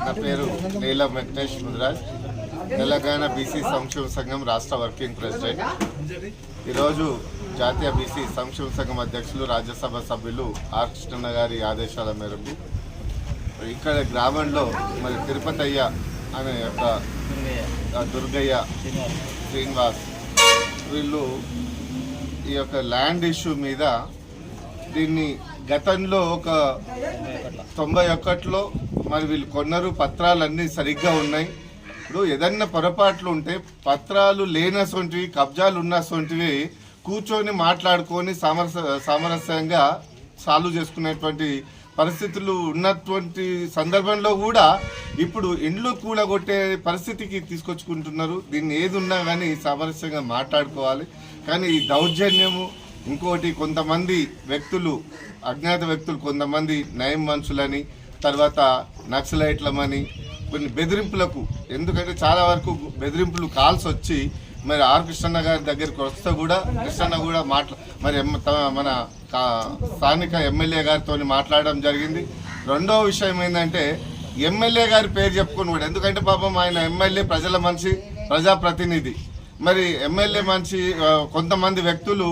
నా పేరు నీలం వెంకటేష్ ముదిరాజ్, తెలంగాణ బీసీ సంక్షేమ సంఘం రాష్ట్ర వర్కింగ్ ప్రెసిడెంట్. ఈరోజు జాతీయ బీసీ సంక్షేమ సంఘం అధ్యక్షులు, రాజ్యసభ సభ్యులు ఆర్ కృష్ణన్న గారి ఆదేశాల మేరకు ఇక్కడ గ్రామంలో మరి తిరుపతయ్య అనే యొక్క దుర్గయ్య, శ్రీనివాస్ వీళ్ళు ఈ యొక్క ల్యాండ్ ఇష్యూ మీద దీన్ని గతంలో ఒక 91లో మరి వీళ్ళు కొన్నారు, పత్రాలన్నీ సరిగ్గా ఉన్నాయి. ఇప్పుడు ఏదన్నా పొరపాట్లు ఉంటే పత్రాలు లేనసొంటివి, కబ్జాలు ఉన్నసొంటివి కూర్చొని మాట్లాడుకొని సామరస్యంగా సాల్వ్ చేసుకునేటువంటి పరిస్థితులు ఉన్నటువంటి సందర్భంలో కూడా ఇప్పుడు ఇండ్లు కూలగొట్టే పరిస్థితికి తీసుకొచ్చుకుంటున్నారు. దీన్ని ఏది ఉన్నా కానీ సామరస్యంగా మాట్లాడుకోవాలి. కానీ ఈ దౌర్జన్యము, ఇంకోటి కొంతమంది వ్యక్తులు, అజ్ఞాత వ్యక్తులు, కొంతమంది నయం మనుషులని, తర్వాత నక్సలైట్లమని కొన్ని బెదిరింపులకు, ఎందుకంటే చాలా వరకు బెదిరింపులు కాల్స్ వచ్చి మరి ఆర్ కృష్ణన్న గారి దగ్గరికి వస్తే కూడా కృష్ణన్న కూడా మరి మన స్థానిక ఎమ్మెల్యే గారితో మాట్లాడడం జరిగింది. రెండో విషయం ఏంటంటే ఎమ్మెల్యే గారి పేరు చెప్పుకొని కూడా, ఎందుకంటే పాపం ఆయన ఎమ్మెల్యే, ప్రజల మనిషి, ప్రజాప్రతినిధి. మరి ఎమ్మెల్యే మనిషి కొంతమంది వ్యక్తులు